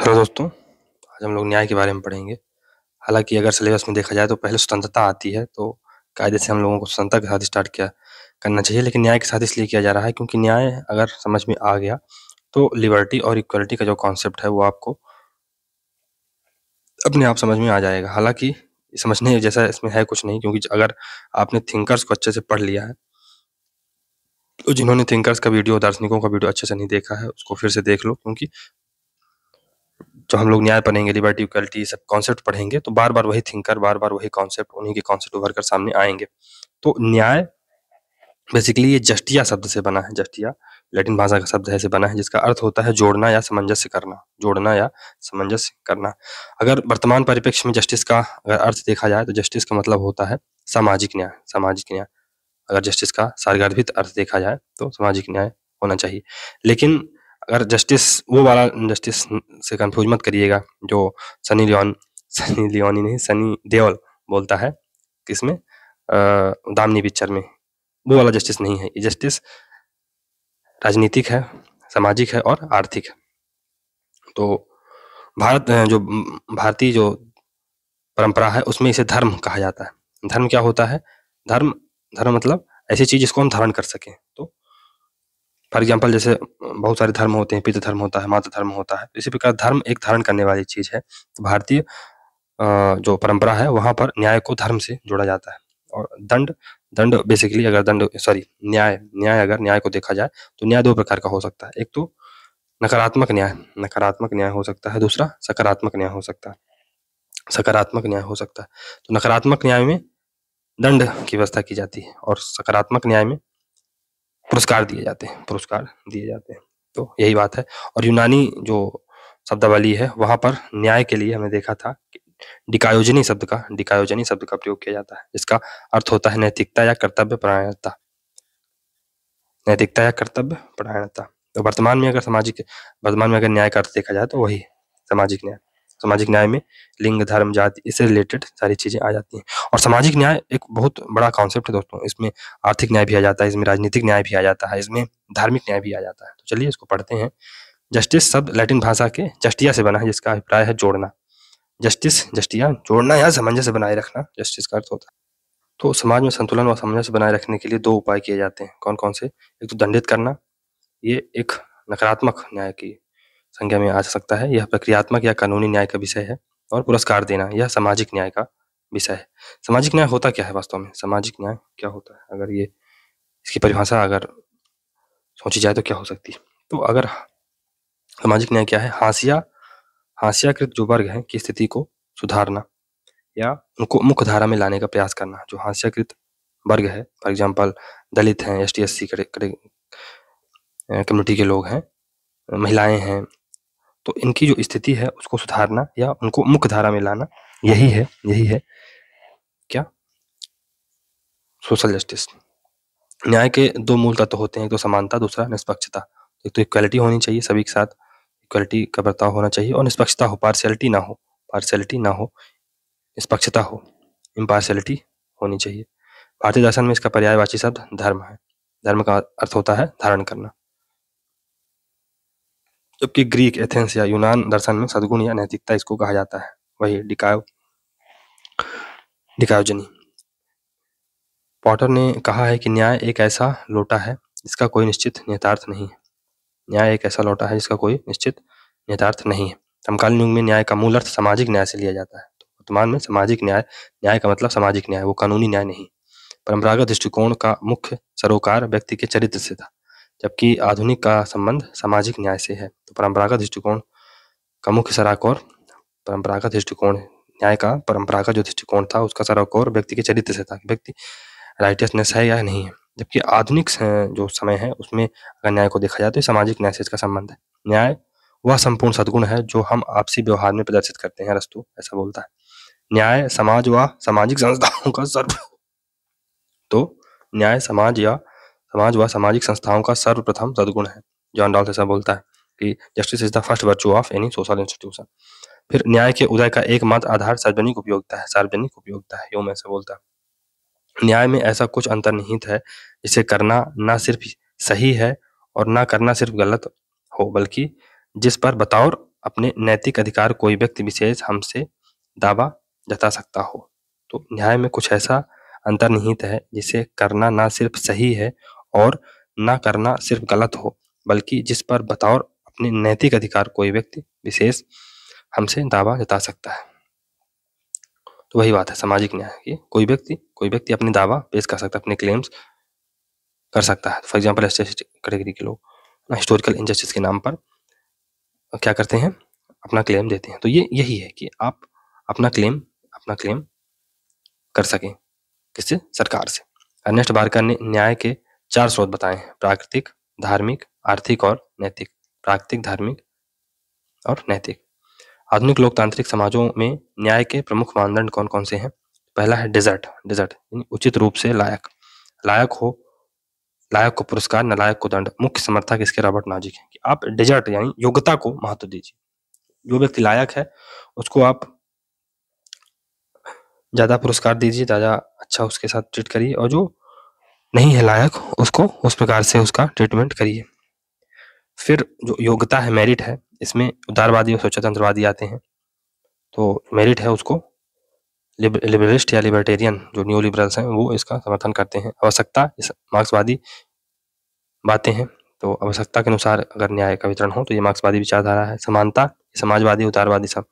Hello दोस्तों, आज हम लोग न्याय के बारे में पढ़ेंगे। हालाँकि अगर सिलेबस में देखा जाए तो पहले स्वतंत्रता आती है, तो कायदे से हम लोगों को स्वतंत्रता के साथ स्टार्ट करना चाहिए, लेकिन न्याय के साथ इसलिए किया जा रहा है क्योंकि न्याय अगर समझ में आ गया तो लिबर्टी और इक्वालिटी का जो कॉन्सेप्ट है वो आपको अपने आप समझ में आ जाएगा। हालाँकि समझने जैसा इसमें है कुछ नहीं, क्योंकि अगर आपने थिंकर्स को अच्छे से पढ़ लिया है, तो जिन्होंने थिंकर्स का वीडियो, दार्शनिकों का वीडियो अच्छे से नहीं देखा है, उसको फिर से देख लो, क्योंकि जो हम लोग न्याय पढ़ेंगे, लिबर्टी, इक्वालिटी, सब कॉन्सेप्ट पढ़ेंगे, तो बार-बार वही थिंकर, बार-बार वही कॉन्सेप्ट, उन्हीं के कॉन्सेप्ट उभर कर सामने आएँगे। तो न्याय बेसिकली ये जस्टिया शब्द से बना है। जस्टिया लैटिन भाषा का शब्द है, से बना है, जिसका अर्थ होता है जोड़ना या सामंजस्य करना। जोड़ना या सामंजस्य करना। अगर वर्तमान परिप्रेक्ष्य में जस्टिस का अगर अर्थ देखा जाए तो जस्टिस का मतलब होता है सामाजिक न्याय। सामाजिक न्याय, अगर जस्टिस का सार्वगर्भित अर्थ देखा जाए तो सामाजिक न्याय होना चाहिए। लेकिन अगर जस्टिस वो वाला जस्टिस से कंफ्यूज मत करिएगा जो सनी देओल बोलता है किसमें, दामिनी पिक्चर में। वो वाला जस्टिस नहीं है। ये जस्टिस राजनीतिक है, सामाजिक है और आर्थिक है। तो भारतीय जो परंपरा है उसमें इसे धर्म कहा जाता है। धर्म क्या होता है? धर्म मतलब ऐसी चीज जिसको हम धारण कर सकें। तो फॉर एग्जाम्पल जैसे बहुत सारे धर्म होते हैं, पितृ धर्म होता है, मातृ धर्म होता है। इसी प्रकार धर्म एक धारण करने वाली चीज है। तो भारतीय जो परंपरा है वहां पर न्याय को धर्म से जोड़ा जाता है। और दंड बेसिकली अगर न्याय अगर न्याय को देखा जाए तो न्याय दो प्रकार का हो सकता है। एक तो नकारात्मक न्याय हो सकता है, दूसरा सकारात्मक न्याय हो सकता है। सकारात्मक न्याय हो सकता है तो नकारात्मक न्याय में दंड की व्यवस्था की जाती है और सकारात्मक न्याय में पुरस्कार दिए जाते हैं। तो यही बात है। और यूनानी जो शब्दावली है वहां पर न्याय के लिए हमने देखा था कि डिकायोजनी शब्द का प्रयोग किया जाता है, जिसका अर्थ होता है नैतिकता या कर्तव्य परायणता। तो वर्तमान में अगर न्याय का अर्थ देखा जाए तो वही सामाजिक न्याय में लिंग, धर्म, जाति, इससे रिलेटेड सारी चीजें आ जाती हैं। और सामाजिक न्याय एक बहुत बड़ा कॉन्सेप्ट है दोस्तों। इसमें आर्थिक न्याय भी आ जाता है, इसमें राजनीतिक न्याय भी आ जाता है, इसमें धार्मिक न्याय भी आ जाता है। तो चलिए इसको पढ़ते हैं। जस्टिस शब्द लैटिन भाषा के जस्टिया से बना है, जिसका अभिप्राय है जोड़ना। जस्टिया जोड़ना या सामंजस्य बनाए रखना जस्टिस का अर्थ होता है। तो समाज में संतुलन और सामंजस्य बनाए रखने के लिए दो उपाय किए जाते हैं। कौन कौन से? एक तो दंडित करना, ये एक नकारात्मक न्याय की संज्ञा में आ सकता है। यह प्रक्रियात्मक या कानूनी न्याय का विषय है। और पुरस्कार देना, यह सामाजिक न्याय का विषय है। सामाजिक न्याय होता क्या है वास्तव में? सामाजिक न्याय क्या होता है, अगर ये इसकी परिभाषा अगर सोची जाए तो क्या हो सकती है? तो अगर सामाजिक न्याय क्या है? हास्याकृत जो वर्ग है की स्थिति को सुधारना या उनको मुख्य धारा में लाने का प्रयास करना। जो हास्याकृत वर्ग है, फॉर एग्जाम्पल दलित हैं, ST/SC कम्युनिटी के लोग हैं, महिलाएं हैं, तो इनकी जो स्थिति है उसको सुधारना या उनको मुख्य धारा में लाना, यही है क्या? Social justice. न्याय के दो मूल तत्व होते हैं, एक तो समानता, दूसरा निष्पक्षता। एक तो इक्वालिटी होनी चाहिए, सभी के साथ इक्वालिटी का बर्ताव होना चाहिए, और निष्पक्षता हो, पार्शियलिटी ना हो, निष्पक्षता हो, इम्पार्शियलिटी होनी चाहिए। भारतीय दर्शन में इसका पर्यायवाची शब्द धर्म है। धर्म का अर्थ होता है धारण करना। जबकि ग्रीक, एथेंस या यूनान दर्शन में सद्गुण या नैतिकता इसको कहा जाता है। वही डिकायोजनी। पॉटर ने कहा है कि न्याय एक ऐसा लोटा है जिसका कोई निश्चित निहितार्थ नहीं है। न्याय एक ऐसा लोटा है जिसका कोई निश्चित निहितार्थ नहीं है। समकालीन युग में न्याय का मूल अर्थ सामाजिक न्याय से लिया जाता है। तो वर्तमान में सामाजिक न्याय का मतलब सामाजिक न्याय, वो कानूनी न्याय नहीं। परंपरागत दृष्टिकोण का मुख्य सरोकार व्यक्ति के चरित्र से था, जबकि आधुनिक का संबंध सामाजिक न्याय से है। तो परंपरागत दृष्टिकोण का मुख्य सरोकार, न्याय का परंपरागत जो दृष्टिकोण था उसका सरोकार व्यक्ति के चरित्र से था, व्यक्ति राइटियसनेस है या नहीं है। जबकि आधुनिक जो समय है उसमें अगर न्याय को देखा जाए तो सामाजिक न्याय से इसका संबंध है। न्याय वह संपूर्ण सद्गुण है जो हम आपसी व्यवहार में प्रदर्शित करते हैं, अरस्तु ऐसा बोलता है। न्याय समाज व सामाजिक संस्थाओं का सर्वप्रथम सद्गुण है। जॉन डॉल्स ऐसा बोलता है कि justice is the first virtue of any social institution. फिर न्याय के उदय का एकमात्र आधार सार्वजनिक उपयोगिता है। ह्यूम ऐसा बोलता है। न्याय में ऐसा कुछ अंतर्निहित है जिसे करना ना सिर्फ सही है और ना करना सिर्फ गलत हो, बल्कि जिस पर बतौर अपने नैतिक अधिकार कोई व्यक्ति विशेष हमसे दावा जता सकता हो। तो न्याय में कुछ ऐसा अंतर्निहित है जिसे करना ना सिर्फ सही है और ना करना सिर्फ गलत हो, बल्कि जिस पर बतौर अपने नैतिक अधिकार कोई व्यक्ति विशेष हमसे दावा जता सकता है। तो वही बात है सामाजिक न्याय की, कोई व्यक्ति अपने दावा पेश कर सकता है, अपने क्लेम्स कर सकता है। फॉर एग्जाम्पल एससी कैटेगरी के लोग हिस्टोरिकल इनजस्टिस के नाम पर क्या करते हैं, अपना क्लेम देते हैं। तो ये यही है कि आप अपना क्लेम कर सकें किससे, सरकार से। अर्नेस्ट बारकर ने न्याय के 4 स्रोत बताए हैं, प्राकृतिक, धार्मिक, आर्थिक और नैतिक। प्राकृतिक, धार्मिक और नैतिक। आधुनिक लोकतांत्रिक समाजों में न्याय के प्रमुख मानदंड कौन कौन से हैं? पहला है डिजर्ट यानी उचित रूप से लायक को पुरस्कार, नालायक को दंड। मुख्य समर्थक इसके रॉबर्ट नॉजिक हैं कि आप डिजर्ट यानी योग्यता को महत्व दीजिए। जो व्यक्ति लायक है उसको आप ज्यादा पुरस्कार दीजिए, ज्यादा अच्छा उसके साथ ट्रीट करिए, और जो नहीं है लायक उसको उस प्रकार से उसका ट्रीटमेंट करिए। फिर जो योग्यता है, मेरिट है, इसमें उदारवादी और स्वतंत्रवादी आते हैं। तो मेरिट है उसको लिबरलिस्ट या लिबर्टेरियन जो न्यू लिबरल्स हैं वो इसका समर्थन करते हैं। आवश्यकता, इस मार्क्सवादी बातें हैं, तो आवश्यकता के अनुसार अगर न्याय का वितरण हो तो ये मार्क्सवादी विचारधारा है। समानता, समाजवादी, उदारवादी, सब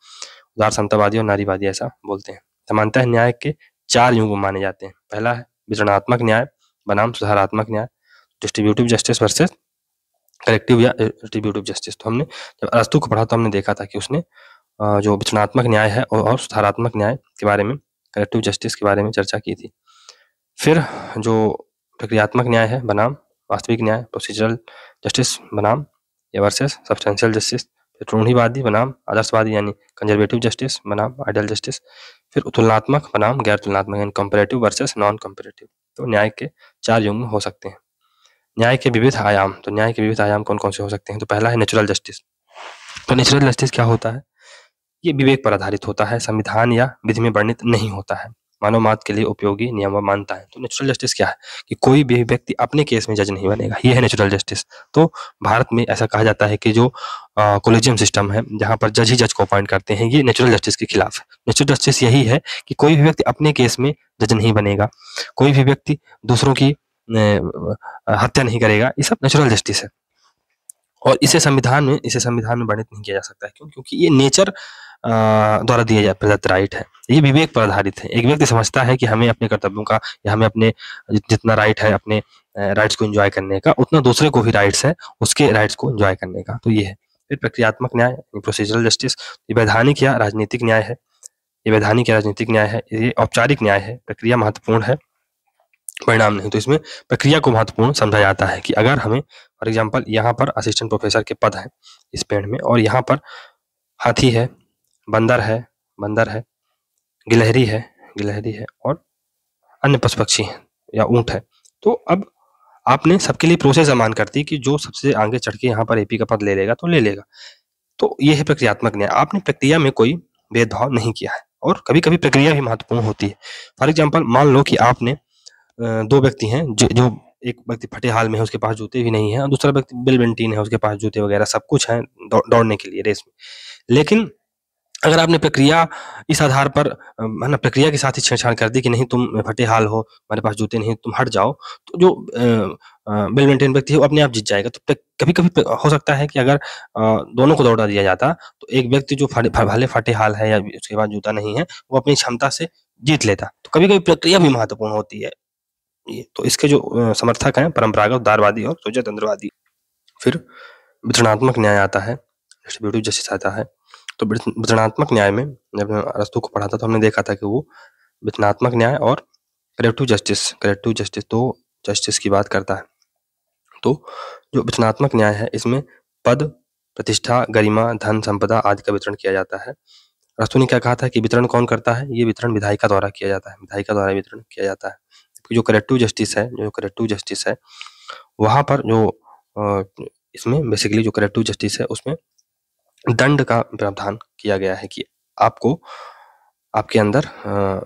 उदार समतावादी और नारीवादी ऐसा बोलते हैं। समानता है न्याय के 4 युग माने जाते हैं। पहला है वितरणात्मक न्याय बनाम सुधारात्मक न्याय, डिस्ट्रीब्यूटिव जस्टिस वर्सेस कलेक्टिव या डिस्ट्रीब्यूटिव जस्टिस। तो हमने जब अरस्तू को पढ़ा तो हमने देखा था कि उसने जो वितरणात्मक न्याय है और सुधारात्मक न्याय के बारे में, कलेक्टिव जस्टिस के बारे में चर्चा की थी। फिर जो प्रक्रियात्मक न्याय है बनाम वास्तविक न्याय, प्रोसीजरल जस्टिस बनाम या वर्सेस सब्सटेंशियल जस्टिस। फिर रूढ़िवादी बनाम आदर्शवादी यानी कंजर्वेटिव जस्टिस बनाम आइडियल जस्टिस। फिर तुलनात्मक बनाम गैर तुलनात्मक यानी कंपैरेटिव वर्सेस नॉन कंपैरेटिव। तो न्याय के 4 युग हो सकते हैं। न्याय के विविध आयाम, तो न्याय के विविध आयाम कौन कौन से हो सकते हैं? तो पहला है नेचुरल जस्टिस। तो नेचुरल जस्टिस क्या होता है? ये विवेक पर आधारित होता है, संविधान या विधि में वर्णित नहीं होता है, मानव मात्र के लिए उपयोगी नियम मानता है। तो नेचुरल जस्टिस क्या है कि कोई भी व्यक्ति अपने केस में जज नहीं बनेगा, ये है नेचुरल जस्टिस। तो भारत में ऐसा कहा जाता है कि जो कोलेजियम सिस्टम है जहां पर जज ही जज को अपॉइंट करते हैं, ये नेचुरल जस्टिस के खिलाफ है। नेचुरल जस्टिस यही है कि कोई भी व्यक्ति अपने केस में जज नहीं बनेगा, कोई भी व्यक्ति दूसरों की हत्या नहीं करेगा, ये सब नेचुरल जस्टिस है। और इसे संविधान में वर्णित नहीं किया जा सकता है। क्यों? क्योंकि ये नेचर द्वारा दिया जाए प्रदत्त राइट है, ये विवेक पर आधारित है। एक व्यक्ति समझता है कि हमें अपने कर्तव्यों का या हमें अपने जितना राइट है अपने राइट्स को एंजॉय करने का, उतना दूसरे को भी राइट्स है उसके राइट्स को एंजॉय करने का। तो ये है। फिर प्रक्रियात्मक न्याय, प्रोसीजरल जस्टिस, ये वैधानिक या राजनीतिक न्याय है। ये औपचारिक न्याय है, प्रक्रिया महत्वपूर्ण है, परिणाम नहीं। तो इसमें प्रक्रिया को महत्वपूर्ण समझा जाता है कि अगर हमें फॉर एग्जाम्पल यहाँ पर असिस्टेंट प्रोफेसर के पद है इस पेड़ में, और यहाँ पर हाथी है, बंदर है, गिलहरी है और अन्य पशु पक्षी हैं या ऊंट है। तो अब आपने सबके लिए प्रोसेस अमान कर दी कि जो सबसे आगे चढ़ के यहाँ पर एपी का पद ले लेगा तो ले लेगा। तो ये है प्रक्रियात्मक न्याय। आपने प्रक्रिया में कोई भेदभाव नहीं किया है, और कभी कभी प्रक्रिया भी महत्वपूर्ण होती है। फॉर एग्जाम्पल मान लो कि आपने 2 व्यक्ति हैं, जो एक व्यक्ति फटे हाल में है, उसके पास जूते भी नहीं है, और दूसरा व्यक्ति बिल बेंटीन है, उसके पास जूते वगैरह सब कुछ है दौड़ने के लिए रेस में। लेकिन अगर आपने प्रक्रिया इस आधार पर है ना, प्रक्रिया के साथ ही छेड़छाड़ कर दी कि नहीं तुम फटे हाल हो, हमारे पास जूते नहीं, तुम हट जाओ, तो जो वेल मेंटेन व्यक्ति है वो अपने आप जीत जाएगा। तो कभी कभी हो सकता है कि अगर दोनों को दौड़ा दिया जाता तो एक व्यक्ति जो भले फटे हाल है या उसके पास जूता नहीं है वो अपनी क्षमता से जीत लेता। तो कभी कभी प्रक्रिया भी महत्वपूर्ण होती है। तो इसके जो समर्थक हैं परंपरागत उदारवादी और स्वतंत्रवादी। फिर वितरणात्मक न्याय आता है, डिस्ट्रीब्यूटिव जस्टिस आता है। तो वितरणात्मक न्याय में जब अरस्तू को पढ़ा था तो हमने देखा था कि वो वितरणात्मक न्याय और कलेक्टिव जस्टिस तो जस्टिस की बात करता है। तो जो वितरणात्मक न्याय है इसमें पद, प्रतिष्ठा, गरिमा, धन, संपदा आदि का वितरण किया जाता है। अरस्तू ने क्या कहा था कि वितरण कौन करता है? ये वितरण विधायिका द्वारा किया जाता है, विधायिका द्वारा वितरण किया जाता है। जो कलेक्टिव जस्टिस है वहां पर जो इसमें बेसिकली जो कलेक्टिव जस्टिस है उसमें दंड का प्रावधान किया गया है कि आपको आपके अंदर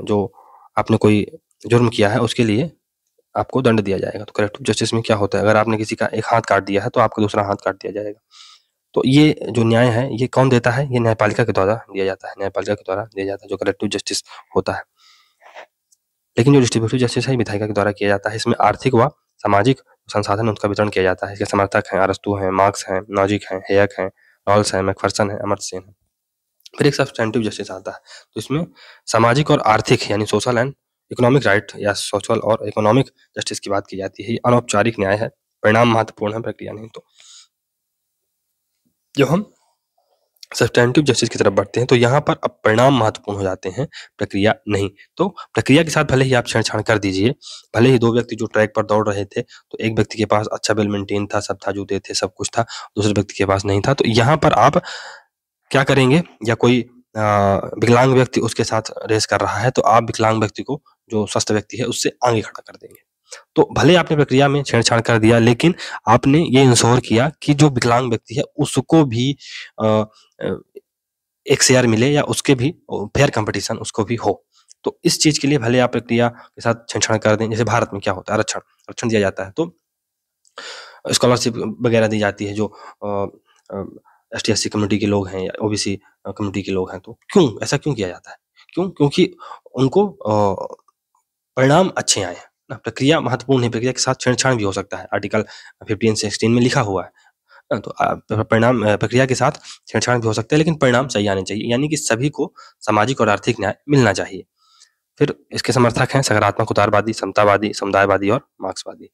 जो आपने कोई जुर्म किया है उसके लिए आपको दंड दिया जाएगा। तो कलेक्टिव जस्टिस में क्या होता है, अगर आपने किसी का एक हाथ काट दिया है तो आपका दूसरा हाथ काट दिया जाएगा। तो ये जो न्याय है ये कौन देता है? ये न्यायपालिका के द्वारा दिया जाता है, न्यायपालिका के द्वारा दिया जाता है, जो कलेक्टिव जस्टिस होता है। लेकिन जो डिस्ट्रीब्यूटिव जस्टिस है विधायिका के द्वारा किया जाता है। इसमें आर्थिक व सामाजिक संसाधन उनका वितरण किया जाता है। इसके समर्थक हैं अरस्तू हैं, मार्क्स हैं, नॉजिक हैं, हेयक हैं, रॉल्स हैं, मैकफरसन है, अमर्त्य सेन है। फिर एक सब्सटेंटिव जस्टिस आता है, तो इसमें सामाजिक और आर्थिक यानी सोशल एंड इकोनॉमिक राइट या सोशल और इकोनॉमिक जस्टिस की बात की जाती है। ये अनौपचारिक न्याय है, परिणाम महत्वपूर्ण है, प्रक्रिया नहीं। तो जब हम सब्सटेंटिव जस्टिस की तरफ बढ़ते हैं तो यहाँ पर अब परिणाम महत्वपूर्ण हो जाते हैं, प्रक्रिया नहीं। तो प्रक्रिया के साथ भले ही आप छेड़छाड़ कर दीजिए, भले ही दो व्यक्ति जो ट्रैक पर दौड़ रहे थे तो एक व्यक्ति के पास अच्छा वेल मेंटेन था, सब था, जूते थे, सब कुछ था, दूसरे व्यक्ति के पास नहीं था, तो यहाँ पर आप क्या करेंगे? या कोई विकलांग व्यक्ति उसके साथ रेस कर रहा है तो आप विकलांग व्यक्ति को, जो स्वस्थ व्यक्ति है, उससे आगे खड़ा कर देंगे। तो भले आपने प्रक्रिया में छेड़छाड़ कर दिया, लेकिन आपने ये इंश्योर किया कि जो विकलांग व्यक्ति है उसको भी एक शेयर मिले या उसके भी फेयर कंपटीशन उसको भी हो। तो इस चीज के लिए भले आप प्रक्रिया के साथ छेड़छाड़ कर दें। जैसे भारत में क्या होता है, आरक्षण दिया जाता है, तो स्कॉलरशिप वगैरह दी जाती है जो ST SC कम्युनिटी के लोग हैं या OBC कम्युनिटी के लोग हैं। तो क्यों ऐसा क्यों किया जाता है? क्योंकि उनको परिणाम अच्छे आए हैं ना। प्रक्रिया महत्वपूर्ण है, प्रक्रिया के साथ छेड़छाड़ भी हो सकता है, आर्टिकल 15-16 में लिखा हुआ है। तो परिणाम प्रक्रिया के साथ छेड़छाड़ भी हो सकता है, लेकिन परिणाम सही आने चाहिए, यानी कि सभी को सामाजिक और आर्थिक न्याय मिलना चाहिए। फिर इसके समर्थक हैं सकारात्मक उदारवादी, समतावादी, समुदायवादी और मार्क्सवादी।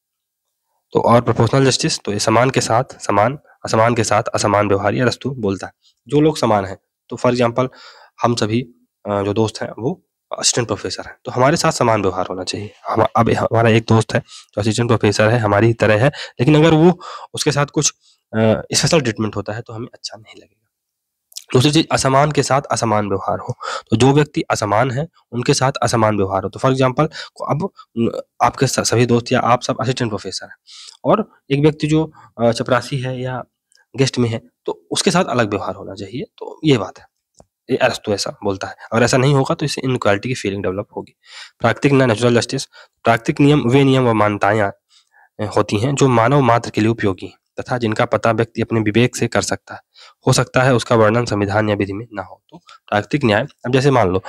तो और प्रोपोर्शनल जस्टिस, तो ये समान के साथ समान, असमान के साथ असमान व्यवहार, ये अरस्तू बोलता है। जो लोग समान हैं, तो फॉर एग्जाम्पल हम सभी जो दोस्त हैं वो असिस्टेंट प्रोफेसर है, तो हमारे साथ समान व्यवहार होना चाहिए। अब हमारा एक दोस्त है जो असिस्टेंट प्रोफेसर है, हमारी तरह है, लेकिन अगर वो उसके साथ कुछ स्पेशल ट्रीटमेंट होता है तो हमें अच्छा नहीं लगेगा। दूसरी चीज, असमान के साथ असमान व्यवहार हो, तो जो व्यक्ति असमान है उनके साथ असमान व्यवहार हो। तो फॉर एग्जाम्पल अब आपके सभी दोस्त या आप सब असिस्टेंट प्रोफेसर हैं और एक व्यक्ति जो चपरासी है या गेस्ट में है, तो उसके साथ अलग व्यवहार होना चाहिए। तो ये बात है, ये अरस्तू ऐसा बोलता है। और ऐसा नहीं होगा तो इससे इनइक्वालिटी की फीलिंग डेवलप होगी। प्राकृतिक न्याय, नेचुरल जस्टिस, प्राकृतिक नियम वे नियम व मान्यताएं होती हैं जो मानव मात्र के लिए उपयोगी तथा जिनका पता व्यक्ति अपने विवेक से कर सकता है। हो सकता है उसका वर्णन संविधान या विधि में ना हो। तो प्राकृतिक न्याय, अब जैसे मान लो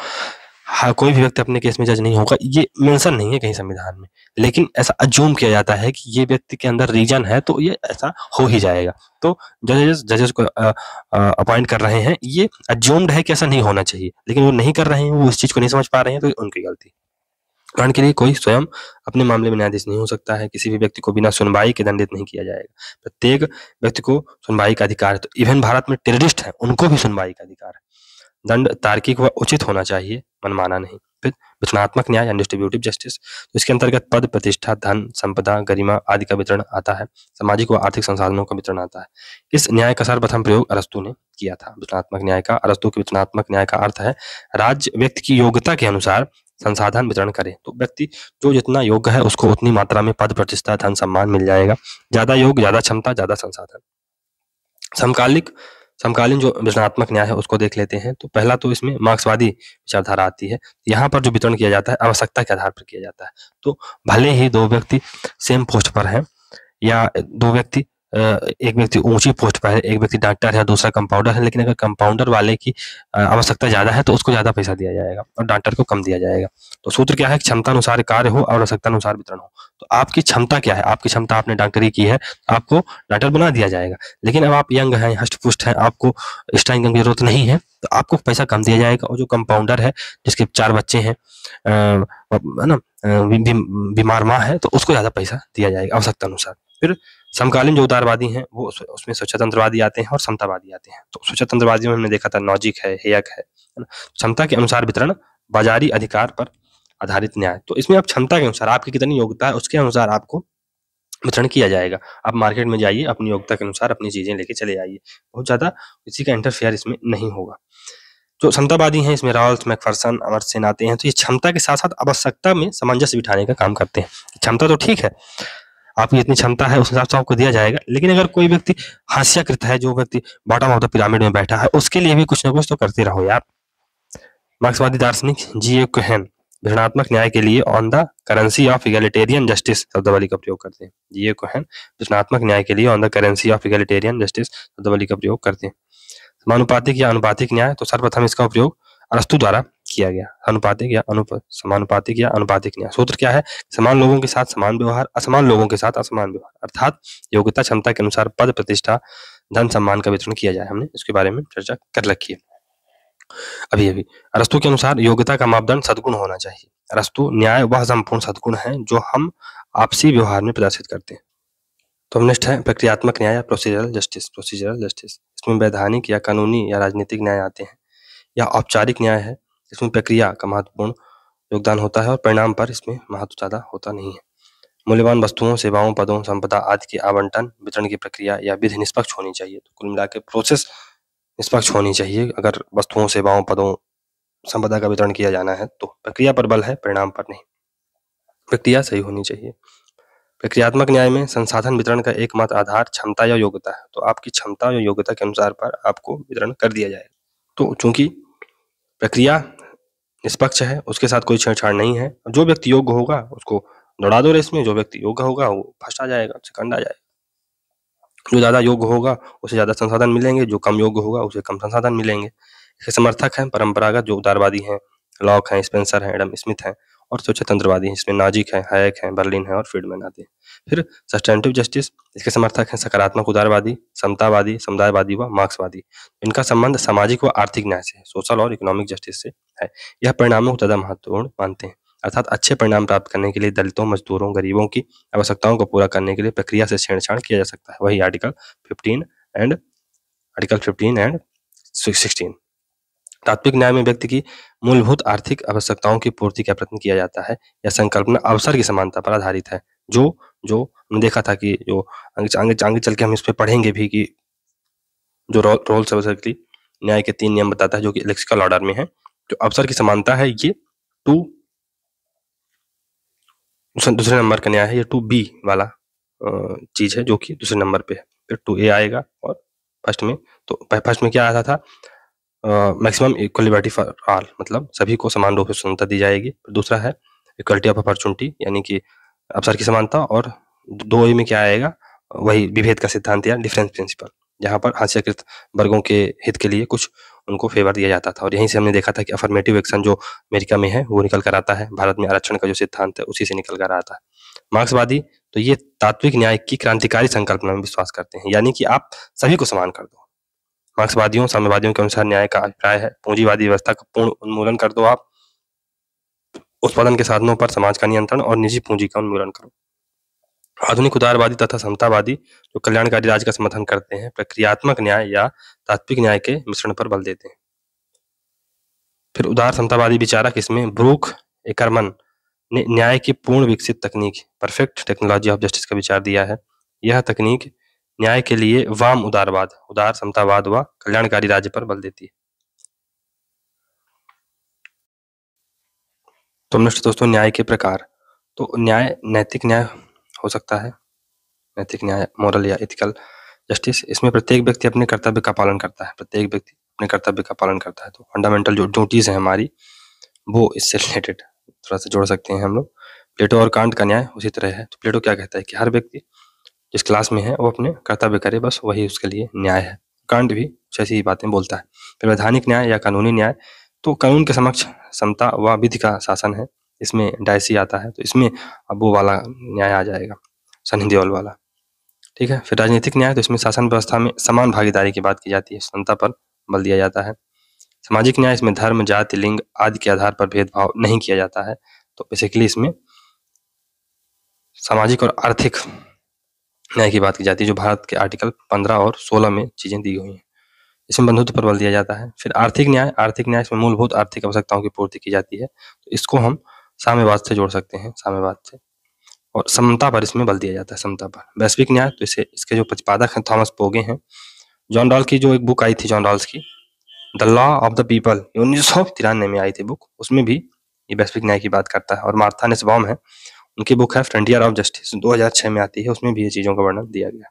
कोई भी व्यक्ति अपने केस में जज नहीं होगा, ये मेंशन नहीं है कहीं संविधान में, लेकिन ऐसा अज्यूम किया जाता है कि ये व्यक्ति के अंदर रीजन है तो ये ऐसा हो ही जाएगा। तो जजेस को अपॉइंट कर रहे हैं, ये अज्यूम्ड है कि ऐसा नहीं होना चाहिए, लेकिन वो नहीं कर रहे हैं, वो इस चीज को नहीं समझ पा रहे हैं, तो उनकी गलती। उदाहरण के लिए कोई स्वयं अपने मामले में न्यायाधीश नहीं हो सकता है। किसी भी व्यक्ति को बिना सुनवाई के दंडित नहीं किया जाएगा। प्रत्येक व्यक्ति को सुनवाई का अधिकार है। तो इवन भारत में टेररिस्ट है, उनको भी सुनवाई का अधिकार है। दंड तार्किक व उचित होना चाहिए, मनमाना नहीं। फिर वितरणात्मक न्याय एंड डिस्ट्रीब्यूटिव जस्टिस, तो इसके अंतर्गत पद, प्रतिष्ठा, धन, संपदा, गरिमा आदि का वितरण आता है। सामाजिक व आर्थिक संसाधनों का वितरण आता है। इस न्याय का सर्वप्रथम प्रयोग अरस्तू ने किया था। वितरणात्मक न्याय का, अरस्तू के वितरणात्मक न्याय का अर्थ है राज्य व्यक्ति की योग्यता के अनुसार संसाधन वितरण करे। तो व्यक्ति जो जितना योग्य है उसको उतनी मात्रा में पद, प्रतिष्ठा, धन, सम्मान मिल जाएगा। ज्यादा योग, ज्यादा क्षमता, ज्यादा संसाधन। समकालीन जो वितरणात्मक न्याय है उसको देख लेते हैं। तो पहला तो इसमें मार्क्सवादी विचारधारा आती है। यहाँ पर जो वितरण किया जाता है आवश्यकता के आधार पर किया जाता है। तो भले ही दो व्यक्ति सेम पोस्ट पर हैं या दो व्यक्ति, एक व्यक्ति ऊंची पोस्ट पर है, एक व्यक्ति डॉक्टर है, दूसरा कंपाउंडर है, लेकिन अगर कंपाउंडर वाले की आवश्यकता ज्यादा है तो उसको ज्यादा पैसा दिया जाएगा और डॉक्टर को कम दिया जाएगा। तो सूत्र क्या है? क्षमता अनुसार कार्य हो और आवश्यकता अनुसार वितरण हो। तो आपकी क्षमता क्या है? आपकी क्षमता, आपने डॉक्टरी की है, आपको डॉक्टर बना दिया जाएगा। लेकिन अब आप यंग हैं, हष्ट पुष्ट हैं, आपको एक्स्ट्रा इनकम की जरूरत नहीं है, तो आपको पैसा कम दिया जाएगा। और जो कंपाउंडर है, जिसके 4 बच्चे हैं, है ना, बीमार माँ है, तो उसको ज्यादा पैसा दिया जाएगा आवश्यकता अनुसार। फिर समकालीन जो उदारवादी हैं वो उसमें स्वच्छतंत्रवादी आते हैं और समतावादी आते हैं। तो स्वच्छतंत्रवादियों में हमने देखा था नॉजिक है, हेयक है ना। क्षमता के अनुसार वितरण, बाजारी अधिकार पर आधारित न्याय। तो इसमें आप क्षमता के अनुसार, आपकी कितनी योग्यता है उसके अनुसार आपको वितरण किया जाएगा। आप मार्केट में जाइए, अपनी योग्यता के अनुसार अपनी चीजें लेके चले आइए, बहुत ज्यादा किसी का इंटरफेयर इसमें नहीं होगा। जो समतावादी हैं इसमें रॉल्स, मैकफरसन, अमर्त्य सेन आते हैं। तो ये क्षमता के साथ साथ आवश्यकता में सामंजस्य बिठाने का काम करते हैं। क्षमता तो ठीक है, आपकी इतनी क्षमता है उस हिसाब से आपको दिया जाएगा, लेकिन अगर कोई व्यक्ति हास्याकृत है, जो व्यक्ति बॉटम ऑफ द पिरामिड में बैठा है, उसके लिए भी कुछ ना कुछ तो करते रहो यार। मार्क्सवादी दार्शनिक G.A. कोहेन, विवरणात्मक न्याय के लिए on the currency of egalitarian justice शब्दावली का प्रयोग करते हैं। ये को है विवरणात्मक न्याय के लिए on the currency of egalitarian justice शब्दावली का प्रयोग करते हैं। समानुपातिक या अनुपातिक न्याय, तो सर्वप्रथम इसका उपयोग अरस्तु द्वारा किया गया। समानुपातिक या अनुपातिक न्याय सूत्र क्या है? समान लोगों के साथ समान व्यवहार, असमान लोगों के साथ असमान व्यवहार, अर्थात योग्यता क्षमता के अनुसार पद प्रतिष्ठा धन सम्मान का वितरण किया जाए। हमने इसके बारे में चर्चा कर रखी है अभी अरस्तु के अनुसार योग्यता का मापदंड सद्गुण होना चाहिए। अरस्तु न्याय वह संपूर्ण सद्गुण है जो हम आपसी व्यवहार में प्रदर्शित करते हैं। तो नेक्स्ट है प्रक्रियात्मक न्याय या प्रोसीजरल जस्टिस। इसमें वैधानिक या कानूनी या राजनीतिक न्याय आते हैं। या औपचारिक न्याय है, इसमें प्रक्रिया का महत्वपूर्ण योगदान होता है और परिणाम पर इसमें महत्व ज्यादा होता नहीं है। मूल्यवान वस्तुओं, सेवाओं, पदों, संपदा आदि के आवंटन वितरण की प्रक्रिया या विधि निष्पक्ष होनी चाहिए। तो कुल मिला के प्रोसेस निष्पक्ष होनी चाहिए। अगर वस्तुओं, सेवाओं, पदों, संपदा का वितरण किया जाना है तो प्रक्रिया पर बल है, परिणाम पर नहीं। प्रक्रिया सही होनी चाहिए। प्रक्रियात्मक न्याय में संसाधन वितरण का एकमात्र आधार क्षमता या योग्यता है। तो आपकी क्षमता या योग्यता के अनुसार पर आपको वितरण कर दिया जाएगा। तो चूंकि प्रक्रिया निष्पक्ष है, उसके साथ कोई छेड़छाड़ नहीं है, जो व्यक्ति योग्य होगा उसको दौड़ा दो रेस में, जो व्यक्ति योग्य होगा वो फर्स्ट आ जाएगा, सेकंड आ जाएगा। जो ज्यादा योग्य होगा उसे ज्यादा संसाधन मिलेंगे, जो कम योग्य होगा उसे कम संसाधन मिलेंगे। इसके समर्थक हैं परंपरागत जो उदारवादी हैं, लॉक हैं, स्पेंसर हैं, एडम स्मिथ हैं, और स्वतंत्रवादी हैं, इसमें नाजिक हैं, हैक हैं, बर्लिन हैं और फ्रीडमैन आते हैं। फिर सस्टेनेटिव जस्टिस, इसके समर्थक हैं सकारात्मक उदारवादी, समतावादी, समुदायवादी व मार्क्सवादी। इनका संबंध सामाजिक व आर्थिक न्याय से, सोशल और इकोनॉमिक जस्टिस से है। यह परिणामों को ज्यादा महत्वपूर्ण मानते हैं, अर्थात अच्छे परिणाम प्राप्त करने के लिए दलितों, मजदूरों, गरीबों की आवश्यकताओं को पूरा करने के लिए प्रक्रिया से छेड़छाड़ किया जा सकता है। वही आर्टिकल 15 एंड 16। तात्विक न्याय में व्यक्ति की मूलभूत आर्थिक आवश्यकताओं की पूर्ति का प्रयत्न किया जाता है। यह संकल्पना अवसर की समानता पर आधारित है। जो हमने देखा था कि जो आगे चल के हम इस पे पढ़ेंगे भी कि जो रोल्स ऑफ न्याय के 3 नियम बताता है जो कि लेक्सिकल ऑर्डर में है। जो अवसर की समानता है ये दूसरे नंबर का न्याय है, ये 2B वाला चीज है जो कि दूसरे नंबर पे है। फिर 2A आएगा और फर्स्ट में क्या आता था? मैक्सिमम इक्वलिटी फॉर ऑल, मतलब सभी को समान रूप से स्वतंत्रता दी जाएगी। दूसरा है इक्वलिटी ऑफ अपॉर्चुनिटी, यानी कि अवसर की समानता। और 2A में क्या आएगा? वही विभेद का सिद्धांत या डिफरेंस प्रिंसिपल, जहाँ पर हास्यकृत वर्गों के हित के लिए कुछ उनको फेवर दिया जाता था। और यहीं से हमने देखा था कि अफर्मेटिव एक्शन जो अमेरिका में है वो निकल कर आता है, भारत में आरक्षण का जो सिद्धांत है उसी से निकल कर आता है। मार्क्सवादी, तो ये तात्विक न्याय की क्रांतिकारी संकल्पना में विश्वास करते हैं, यानी कि आप सभी को समान कर दो। मार्क्सवादियों, साम्यवादियों के अनुसार न्याय का अभिप्राय है पूंजीवादी व्यवस्था का पूर्ण उन्मूलन कर दो आप, उत्पादन के साधनों पर समाज का नियंत्रण और निजी पूंजी का उन्मूलन करो। आधुनिक उदारवादी तथा समतावादी जो कल्याणकारी राज्य का समर्थन करते हैं, प्रक्रियात्मक न्याय या तात्विक न्याय के मिश्रण पर बल देते हैं। फिर उदार समतावादी विचारक, इसमें ब्रूक एकरमन ने न्याय की पूर्ण विकसित तकनीक, परफेक्ट टेक्नोलॉजी ऑफ जस्टिस का विचार दिया है। यह तकनीक न्याय के लिए वाम उदारवाद, उदार समतावाद व कल्याणकारी राज्य पर बल देती है। तो नेक्स्ट दोस्तों, न्याय के प्रकार। तो न्याय नैतिक न्याय हो सकता है, नैतिक न्याय, मोरल या एथिकल जस्टिस। इसमें प्रत्येक व्यक्ति अपने कर्तव्य का पालन करता है, तो फंडामेंटल जो ड्यूटीज है हमारी वो इससे रिलेटेड थोड़ा सा जोड़ सकते हैं हम लोग। प्लेटो और कांट का न्याय उसी तरह है। तो प्लेटो क्या कहता है कि हर व्यक्ति जिस क्लास में है वो अपने कर्तव्य करे, बस वही उसके लिए न्याय है। कांट भी ऐसी ही बातें बोलता है। फिर वैधानिक न्याय या कानूनी न्याय, तो कानून के समक्ष समता व विधि का शासन है। इसमें डायसी आता है, तो इसमें अब वो वाला न्याय आ जाएगा, सनी देओल वाला, ठीक है। फिर राजनीतिक न्याय, तो इसमें शासन व्यवस्था में समान भागीदारी की बात की जाती है, स्वतंत्रता पर बल दिया जाता है। सामाजिक न्याय, इसमें धर्म, जाति, लिंग आदि के आधार पर भेदभाव नहीं किया जाता है। तो बेसिकली इसमें सामाजिक और आर्थिक न्याय की बात की जाती है, जो भारत के आर्टिकल 15 और 16 में चीजें दी हुई हैं। इसमें बंधुत्व पर बल दिया जाता है। फिर आर्थिक न्याय इसमें मूलभूत आर्थिक आवश्यकताओं की पूर्ति की जाती है। तो इसको हम साम्यवाद से जोड़ सकते हैं, साम्यवाद से। और समता पर इसमें बल दिया जाता है, समता पर। वैश्विक न्याय, तो इसके जो प्रतिपादक हैं थॉमस पोगे हैं। जॉन रॉल्स की जो एक बुक आई थी, जॉन रॉल्स की the law of the people, 1993 में आई थी बुक, उसमें भी ये वैश्विक न्याय की बात करता है। और मार्था नेसबॉम है, उनकी बुक है फ्रंटियर ऑफ जस्टिस, 2006 में आती है, उसमें भी ये चीजों का वर्णन दिया गया,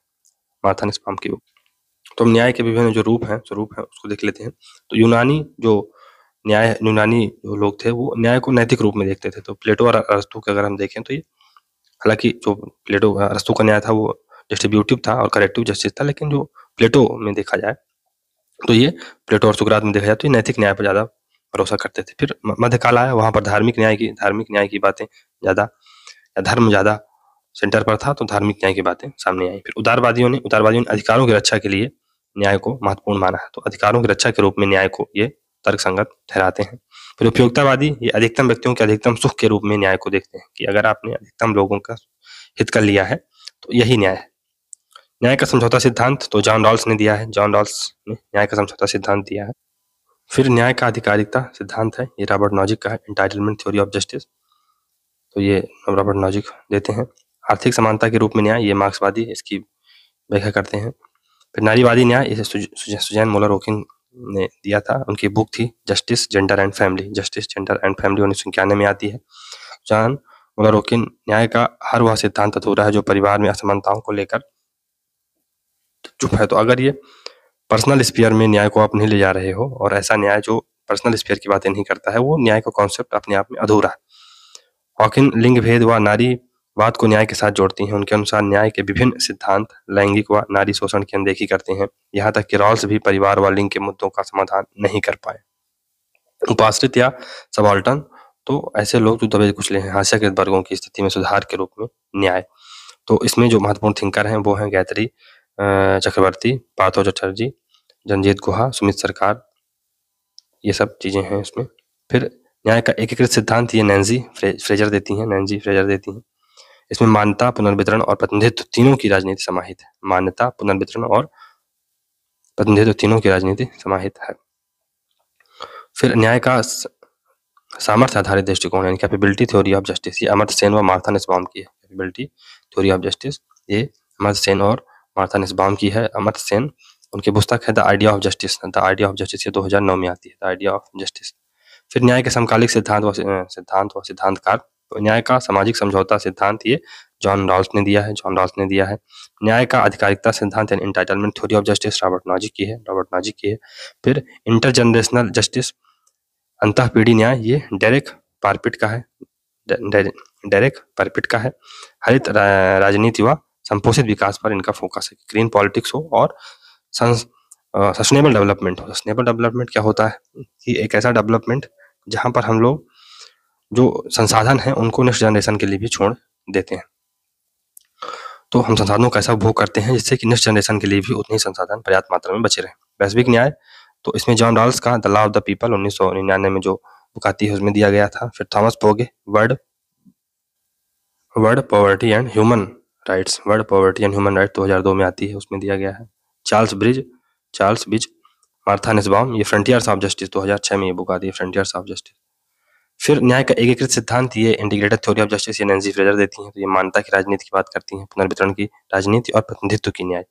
मार्था नेसबॉम की बुक। तो न्याय के विभिन्न जो रूप हैं उसको देख लेते हैं। तो यूनानी जो न्याय यूनानी जो लोग थे वो न्याय को नैतिक रूप में देखते थे। तो प्लेटो और अरस्तू के अगर हम देखें तो ये, हालांकि जो प्लेटो अरस्तू का न्याय था वो डिस्ट्रीब्यूटिव था और करेक्टिव जस्टिस था, लेकिन जो प्लेटो में देखा जाए तो ये प्लेटो और सुकरात में देखा जाए तो ये नैतिक न्याय पर ज़्यादा भरोसा करते थे। फिर मध्यकाल आया, वहाँ पर धार्मिक न्याय की बातें ज़्यादा, या धर्म ज़्यादा सेंटर पर था, तो धार्मिक न्याय की बातें सामने आई। फिर उदारवादियों ने अधिकारों की रक्षा के लिए न्याय को महत्वपूर्ण माना है, तो अधिकारों की रक्षा के रूप में न्याय को ये तर्कसंगत ठहराते हैं। फिर उपयोगितावादी ये अधिकतम व्यक्तियों के अधिकतम सुख के रूप में न्याय को देखते हैं कि अगर आपने अधिकतम लोगों का हित कर लिया है तो यही न्याय है। न्याय का समझौता सिद्धांत तो जॉन रॉल्स ने दिया है, जॉन रॉल्स ने न्याय का समझौता सिद्धांत दिया है। फिर न्याय का आधिकारिकता सिद्धांत है, ये रॉबर्ट नॉजिक का है, एंटाइटलमेंट थ्योरी ऑफ जस्टिस, तो ये रॉबर्ट नॉजिक देते हैं। आर्थिक समानता के रूप में न्याय, ये मार्क्सवादी इसकी व्याख्या करते हैं। फिर नारीवादी न्याय, इसे सुजैन मोलर ओकिन ने दिया था, उनकी बुक थी justice gender and family, justice gender and family 1991 में आती है। जॉन मोलर ओकिन, न्याय का हर वह सिद्धांत अधूरा है जो परिवार में असमानताओं को लेकर चुप है। तो अगर ये पर्सनल स्फीयर में न्याय को आप नहीं ले जा रहे हो और ऐसा न्याय जो पर्सनल स्फीयर की बातें नहीं करता है, वो न्याय का कॉन्सेप्ट अपने आप में अधूरा है। हॉकिन लिंग भेद व नारीवाद को न्याय के साथ जोड़ती हैं। उनके अनुसार न्याय के विभिन्न सिद्धांत लैंगिक व नारी शोषण की अनदेखी करते हैं, यहाँ तक कि रॉल्स भी परिवार व लिंग के मुद्दों का समाधान नहीं कर पाए। उपाश्रित या सबाल्टर्न, तो ऐसे लोग जो दबे कुचले हैं, हास्यकृत वर्गों की स्थिति में सुधार के रूप में न्याय। तो इसमें जो महत्वपूर्ण थिंकर हैं वो हैं गायत्री चक्रवर्ती, पार्थो चटर्जी, जंजीत गुहा, सुमित सरकार, ये सब चीजें हैं इसमें। फिर न्याय का एकीकृत सिद्धांत ये नैन्सी फ्रेजर देती हैं। इसमें मान्यता, पुनर्वितरण और प्रतिनिधित्व तीनों की राजनीति समाहित है। मान्यता, पुनर्वितरण और प्रतिनिधित्व तीनों की राजनीति समाहित है। फिर न्याय का सामर्थ्य आधारित दृष्टिकोण यानी कैपेबिलिटी थ्योरी ऑफ जस्टिस, ये अमर्त्य सेन व मार्था नुसबाम की है। कैपेबिलिटी थ्योरी ऑफ जस्टिस ये अमर्त्य सेन और मार्था नुसबाम की है। अमर्त्य सेन, उनकी पुस्तक है द आइडिया ऑफ जस्टिस, ये 2009 में आती है, द आइडिया ऑफ जस्टिस। फिर न्याय के समकालिक सिद्धांत व सिद्धांतकार, तो न्याय का सामाजिक समझौता सिद्धांत ये जॉन रॉल्स ने दिया है। न्याय का आधिकारिकता सिद्धांत यानी entitlement theory of justice Robert Nozick की है। फिर इंटरजनरेशनल जस्टिस, अंतःपीढ़ी न्याय, ये डेरेक पारपिट का है। हरित राजनीति व संपोषित विकास पर इनका फोकस है, ग्रीन पॉलिटिक्स हो और सस्टेनेबल डेवलपमेंट हो। सस्टेनेबल डेवलपमेंट क्या होता है कि एक ऐसा डेवलपमेंट जहां पर हम लोग जो संसाधन हैं उनको नेक्स्ट जनरेशन के लिए भी छोड़ देते हैं, तो हम संसाधनों का ऐसा उपभोग करते हैं जिससे कि नेक्स्ट जनरेशन के लिए भी उतने ही संसाधन पर्याप्त मात्रा में बचे रहें। वैश्विक न्याय, तो इसमें जॉन रॉल्स का the law of the people 1999 में जो बुक आती है उसमें दिया गया था। फिर Thomas Pogge, world poverty and human rights 2002 में आती है, उसमें दिया गया है। चार्ल्स ब्रिज, मार्था नुसबाम, ये फ्रंटियर्स ऑफ जस्टिस 2006 में ये बुक आती है, फ्रंटियर्स ऑफ जस्टिस। फिर न्याय का एकीकृत सिद्धांत ये इंटीग्रेटेड थ्योरी ऑफ जस्टिस ये नैन्सी फ्रेजर देती हैं, तो ये मान्यता की राजनीति की बात करती हैं, पुनर्वितरण की राजनीति और प्रतिनिधित्व की न्याय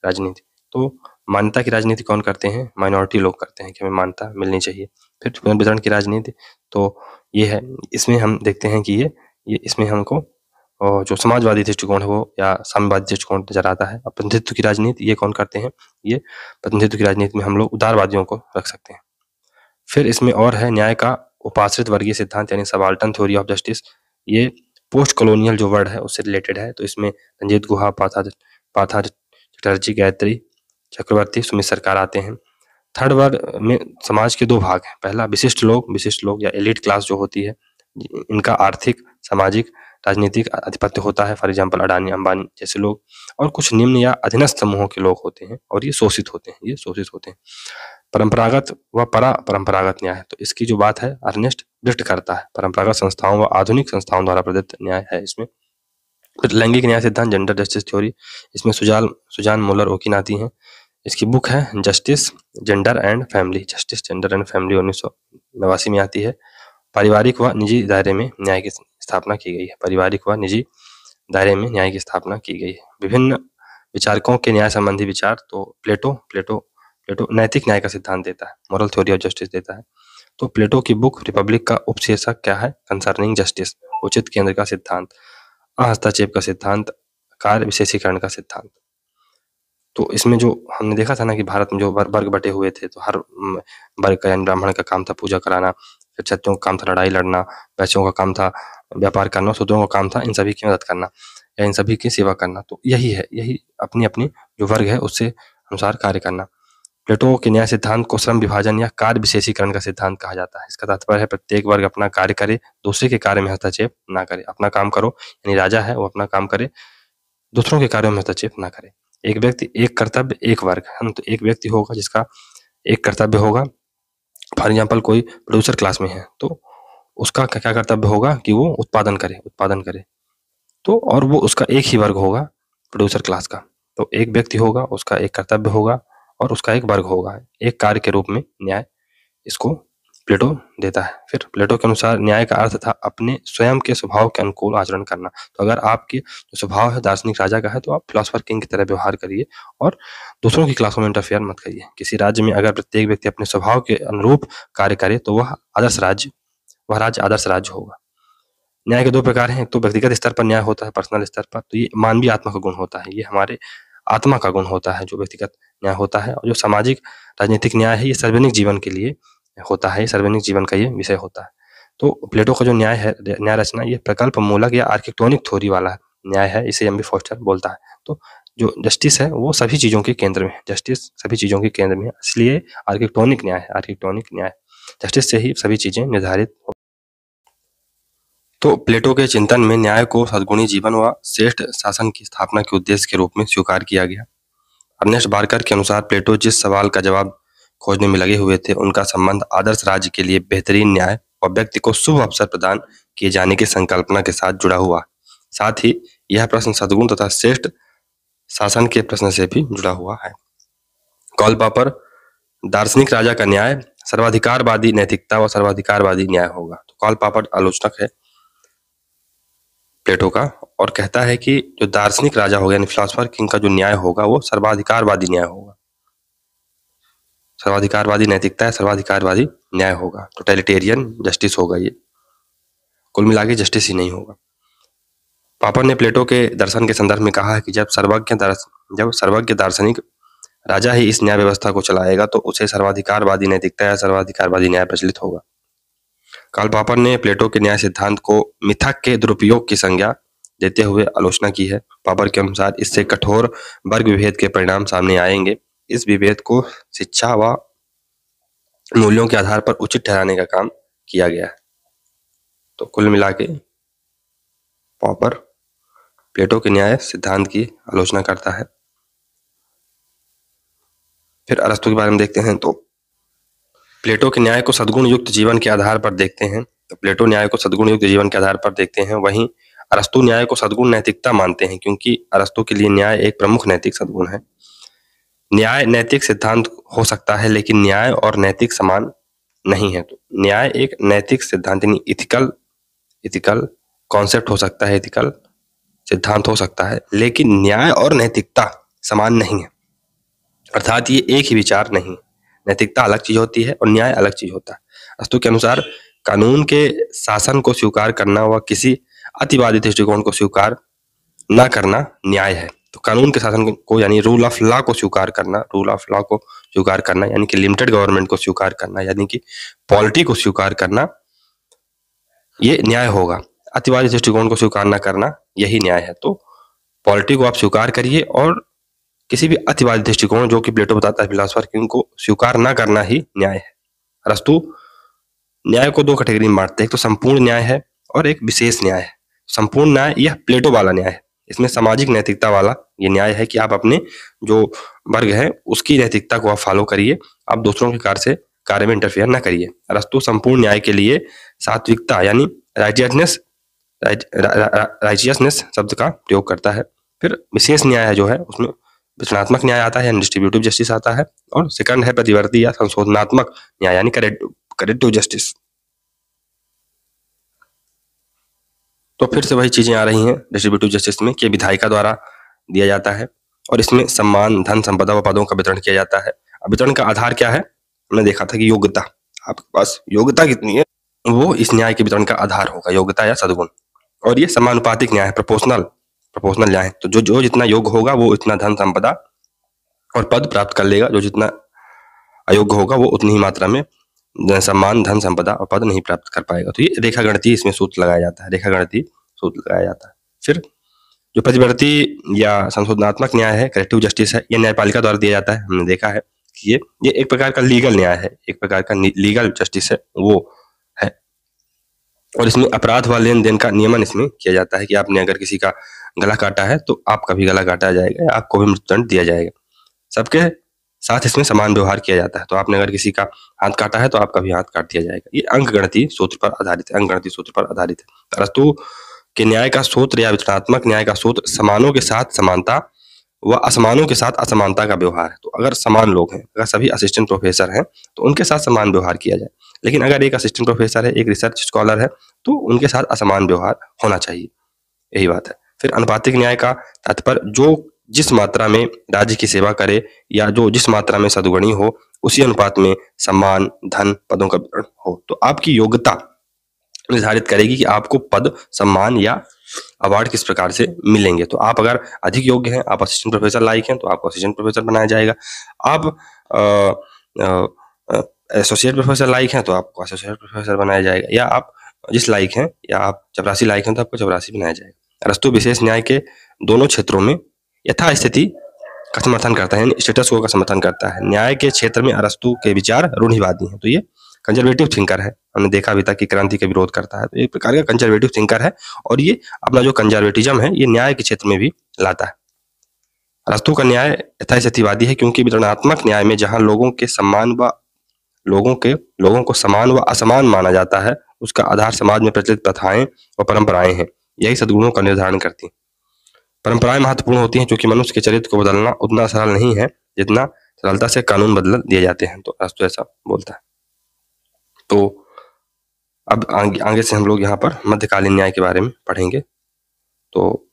राजनीति। तो मान्यता की राजनीति कौन करते हैं? माइनॉरिटी लोग करते हैं कि हमें मान्यता मिलनी चाहिए। फिर पुनर्वितरण की राजनीति, तो ये है, इसमें हम देखते हैं कि ये इसमें हमको जो समाजवादी दृष्टिकोण है वो या साम्यवादी दृष्टिकोण नजर आता है। प्रतिनिधित्व की राजनीति ये कौन करते हैं? ये प्रतिनिधित्व की राजनीति में हम लोग उदारवादियों को रख सकते हैं। फिर इसमें और है न्याय का उपाश्रित वर्गीय सिद्धांत यानी सबाल्टर्न थ्योरी ऑफ जस्टिस, ये पोस्ट कॉलोनियल जो वर्ड है उससे रिलेटेड है। तो इसमें रंजीत गुहा, पाथा चटर्जी, गायत्री चक्रवर्ती, सुमित सरकार आते हैं। थर्ड वर्ग में समाज के दो भाग हैं। पहला विशिष्ट लोग या एलिट क्लास जो होती है, इनका आर्थिक, सामाजिक, राजनीतिक आधिपत्य होता है, फॉर एग्जाम्पल अडानी, अंबानी जैसे लोग। और कुछ निम्न या अधीनस्थ समूहों के लोग होते हैं और ये शोषित होते हैं। परंपरागत व परंपरागत न्याय, तो इसकी जो बात है अर्नेस्ट दृष्ट करता है, परंपरागत संस्थाओं व आधुनिक संस्थाओं द्वारा प्रदत्त न्याय है इसमें। फिर लैंगिक न्याय सिद्धांत जेंडर जस्टिस थ्योरी, इसमें सुजान मोलर ओकिन आती हैं। इसकी बुक है जस्टिस जेंडर एंड फैमिली 1989 में आती है। पारिवारिक व निजी दायरे में न्याय की स्थापना की गई है। विभिन्न विचारकों के न्याय संबंधी विचार, तो प्लेटो नैतिक न्याय का सिद्धांत देता है, मोरल थ्योरी ऑफ जस्टिस देता है। तो प्लेटो की बुक रिपब्लिक का उपशीर्षक क्या है? कंसर्निंग जस्टिस, उचित केंद्र का सिद्धांत, हस्तक्षेप का सिद्धांत, कार्य विशेषीकरण का सिद्धांत। तो इसमें जो हमने देखा था ना कि भारत में जो वर्ग बटे हुए थे, तो हर वर्ग का यानी ब्राह्मण का काम था पूजा कराना, फिर क्षत्रियों का काम था लड़ाई लड़ना, वैश्यों का काम था व्यापार करना, शूद्रों का काम था इन सभी की मदद करना या इन सभी की सेवा करना। तो यही है, यही अपनी-अपनी जो वर्ग है उससे अनुसार कार्य करना। प्लेटो के न्याय सिद्धांत को श्रम विभाजन या कार्य विशेषीकरण का सिद्धांत कहा जाता है। इसका तात्पर्य है प्रत्येक वर्ग अपना कार्य करे, दूसरे के कार्य में हस्तक्षेप ना करे। अपना काम करो, यानी राजा है वो अपना काम करे, दूसरों के कार्यों में हस्तक्षेप ना करे। एक व्यक्ति, एक कर्तव्य, एक वर्ग, है ना? तो एक व्यक्ति होगा जिसका एक कर्तव्य होगा। फॉर एग्जाम्पल कोई प्रोड्यूसर क्लास में है तो उसका क्या कर्तव्य होगा कि वो उत्पादन करे। तो और वो उसका एक ही वर्ग होगा प्रोड्यूसर क्लास का। तो एक व्यक्ति होगा, उसका एक कर्तव्य होगा और उसका एक वर्ग होगा। एक कार्य के रूप में न्याय, इसको प्लेटो देता है। फिर प्लेटो के अनुसार न्याय का अर्थ था अपने स्वयं के स्वभाव के अनुकूल आचरण करना। तो अगर आपके जो स्वभाव है दार्शनिक राजा का है तो आप फिलोसोफर किंग की तरह व्यवहार करिए और दूसरों की क्लासों में इंटरफेयर मत करिए। किसी राज्य में अगर प्रत्येक व्यक्ति अपने स्वभाव के अनुरूप कार्य करे तो वह राज्य आदर्श राज्य होगा। न्याय के दो प्रकार हैं, एक तो व्यक्तिगत स्तर पर न्याय होता है, पर्सनल स्तर पर, तो ये मानवीय आत्मा का गुण होता है, ये हमारे आत्मा का गुण होता है जो व्यक्तिगत न्याय होता है। और जो सामाजिक राजनीतिक न्याय है ये सार्वजनिक जीवन के लिए होता है, सार्वजनिक जीवन का ये विषय होता है। तो प्लेटो का जो न्याय है, न्याय रचना, ये प्रकल्प मूलक या आर्किटेक्टोनिक थ्योरी वाला न्याय है, इसे एम बी फॉस्टर बोलता है। तो जो जस्टिस है वो सभी चीजों के केंद्र में है, जस्टिस सभी चीजों के केंद्र में है, इसलिए आर्किटेक्टोनिक न्याय है, आर्किटेक्टोनिक न्याय। जस्टिस से ही सभी चीजें निर्धारित। तो प्लेटो के चिंतन में न्याय को सद्गुणी जीवन व श्रेष्ठ शासन की स्थापना के उद्देश्य के रूप में स्वीकार किया गया। अर्नेस्ट बार्कर के अनुसार प्लेटो जिस सवाल का जवाब खोजने में लगे हुए थे उनका संबंध आदर्श राज्य के लिए बेहतरीन न्याय और व्यक्ति को शुभ अवसर प्रदान किए जाने की संकल्पना के साथ जुड़ा हुआ। साथ ही यह प्रश्न सद्गुण तथा श्रेष्ठ शासन के प्रश्न से भी जुड़ा हुआ है। कार्ल पॉपर, दार्शनिक राजा का न्याय सर्वाधिकारवादी नैतिकता व सर्वाधिकारवादी न्याय होगा। तो कार्ल पॉपर आलोचक है प्लेटो का और कहता है कि जो दार्शनिक राजा होगा यानी फिलोसोफर किंग का जो न्याय होगा वो सर्वाधिकारवादी न्याय होगा, सर्वाधिकारवादी नैतिकता है, सर्वाधिकारवादी न्याय होगा, टोटलिटेरियन जस्टिस होगा। ये कुल मिला के जस्टिस ही नहीं होगा। पापर ने प्लेटो के दर्शन के संदर्भ में कहा है कि जब सर्वज्ञ दार्शनिक राजा ही इस न्याय व्यवस्था को चलाएगा तो उसे सर्वाधिकारवादी नैतिकता या सर्वाधिकारवादी न्याय प्रचलित होगा। कार्ल पॉपर ने प्लेटो के न्याय सिद्धांत को मिथक के दुरुपयोग की संज्ञा देते हुए आलोचना की है। पॉपर के अनुसार इससे कठोर वर्ग विभेद के परिणाम सामने आएंगे। इस विभेद को शिक्षा व मूल्यों के आधार पर उचित ठहराने का काम किया गया है। तो कुल मिला के पॉपर प्लेटो के न्याय सिद्धांत की आलोचना करता है। फिर अरस्तु के बारे में देखते हैं। तो प्लेटो के न्याय को सद्गुण युक्त जीवन के आधार पर देखते हैं। तो प्लेटो न्याय को सद्गुण युक्त जीवन के आधार पर देखते हैं, वहीं अरस्तु न्याय को सद्गुण नैतिकता मानते हैं, क्योंकि अरस्तु के लिए न्याय एक प्रमुख नैतिक सद्गुण है। न्याय नैतिक सिद्धांत हो सकता है लेकिन न्याय और नैतिक समान नहीं है। तो न्याय एक नैतिक सिद्धांत यानी इथिकल कॉन्सेप्ट हो सकता है, इथिकल सिद्धांत हो सकता है, लेकिन न्याय और नैतिकता समान नहीं है, अर्थात ये एक ही विचार नहीं। नैतिकता अलग चीज होती है और न्याय अलग चीज होता है। अरस्तु के अनुसार कानून के शासन को स्वीकार करना व किसी अतिवादी दृष्टिकोण को स्वीकार न करना न्याय है। तो कानून के शासन को यानी रूल ऑफ लॉ को स्वीकार करना, यानी कि लिमिटेड गवर्नमेंट को स्वीकार करना, यानी कि पॉलिटी को स्वीकार करना, ये न्याय होगा। अतिवादी दृष्टिकोण को स्वीकार न करना यही न्याय है। तो पॉलिटी को आप स्वीकार करिए और किसी भी अतिवादी दृष्टिकोण, जो कि प्लेटो बताता है फिलोसोफर किंग, को स्वीकार न करना ही न्याय है। अरस्तु न्याय को दो कैटेगरी में बांटते हैं, एक तो संपूर्ण न्याय है और एक विशेष न्याय है। संपूर्ण न्याय यह प्लेटो वाला न्याय है, इसमें सामाजिक नैतिकता वाला ये न्याय है कि आप अपने जो वर्ग है उसकी नैतिकता को आप फॉलो करिए, आप दूसरों के कार्य में इंटरफेयर न करिए। अरस्तु संपूर्ण न्याय के लिए सात्विकता यानी राइटियसनेस शब्द का प्रयोग करता है। फिर विशेष न्याय है जो है उसमें वितरणात्मक न्याय आता है, डिस्ट्रीब्यूटिव जस्टिस आता है, और सेकंड है प्रतिवर्ती या संशोधनात्मक न्याय यानी करेक्टिव जस्टिस। तो फिर से वही चीजें आ रही हैं डिस्ट्रीब्यूटिव जस्टिस में कि विधायिका द्वारा दिया जाता है और इसमें सम्मान, धन, संपदा व पदों का वितरण किया जाता है। अब वितरण का आधार क्या है? हमने देखा था कि योग्यता, आपके पास योग्यता कितनी है वो इस न्याय के वितरण का आधार होगा, योग्यता या सद्गुण। और ये समानुपातिक न्याय है, प्रोपोर्शनल न्याय है। तो जो जितना योग्य होगा वो इतना धन, संपदा और पद प्राप्त कर लेगा। जो जितना अयोग्य होगा वो उतनी ही मात्रा में सम्मान, धन, संपदा और पद नहीं प्राप्त कर पाएगा। तो ये रेखा गणितीय इसमें सूत्र लगाया जाता है, रेखा गणितीय सूत्र लगाया जाता है। फिर जो प्रतिवर्ती या संशोधनात्मक न्याय है, करेक्टिव जस्टिस है, ये न्यायपालिका द्वारा दिया जाता है। हमने देखा है कि ये एक प्रकार का लीगल न्याय है, एक प्रकार का लीगल जस्टिस है वो है। और इसमें अपराध व लेन देन का नियमन इसमें किया जाता है कि आपने अगर किसी का गला काटा है तो आपका भी गला काटा जाएगा, आपको भी मृत्युदंड दिया जाएगा। सबके साथ इसमें समान व्यवहार किया जाता है। तो आपने अगर किसी का हाथ काटा है तो आपका भी हाथ काट दिया जाएगा। ये अंकगणितीय सूत्र पर आधारित है, अंकगणितीय सूत्र पर आधारित है। अरस्तु के न्याय का सूत्र या वितरणात्मक न्याय का सूत्र समानों के साथ समानता व असमानों के साथ असमानता का व्यवहार है। तो अगर समान लोग हैं, अगर सभी असिस्टेंट प्रोफेसर हैं तो उनके साथ समान व्यवहार किया जाए, लेकिन अगर एक असिस्टेंट प्रोफेसर है, एक रिसर्च स्कॉलर है, तो उनके साथ असमान व्यवहार होना चाहिए। यही बात है। फिर अनुपातिक न्याय का तात्पर्य जो जिस मात्रा में राज्य की सेवा करे या जो जिस मात्रा में सद्गुणी हो, उसी अनुपात में सम्मान, धन, पदों का वितरण हो। तो आपकी योग्यता निर्धारित करेगी कि आपको पद, सम्मान या अवार्ड किस प्रकार से मिलेंगे। तो आप अगर अधिक योग्य हैं, आप असिस्टेंट प्रोफेसर लायक हैं, तो आपको असिस्टेंट प्रोफेसर बनाया जाएगा। आप एसोसिएट प्रोफेसर लायक हैं तो आपको एसोसिएट प्रोफेसर बनाया जाएगा, या आप जिस लायक हैं या आप चपरासी लायक हैं तो आपको चपरासी बनाया जाएगा। अरस्तु विशेष न्याय के दोनों क्षेत्रों में यथास्थिति का समर्थन करता है, स्टेटस को का समर्थन करता है। न्याय के क्षेत्र में अरस्तु के विचार रूढ़िवादी हैं। तो ये कंजर्वेटिव थिंकर है। हमने देखा अभी तक कि क्रांति का विरोध करता है, तो एक प्रकार का कंजर्वेटिव थिंकर है। और ये अपना जो कंजर्वेटिज्म है ये न्याय के क्षेत्र में भी लाता है। अरस्तु का न्याय यथास्थितिवादी है क्योंकि वितरणात्मक न्याय में जहां लोगों को समान व असमान माना जाता है, उसका आधार समाज में प्रचलित प्रथाएं व परंपराएं हैं। यही सद्गुणों का निर्धारण करती हैं। परंपराएं महत्वपूर्ण होती हैं क्योंकि मनुष्य के चरित्र को बदलना उतना सरल नहीं है जितना सरलता से कानून बदल दिए जाते हैं। तो अरस्तु ऐसा बोलता है। तो अब आगे से हम लोग यहाँ पर मध्यकालीन न्याय के बारे में पढ़ेंगे। तो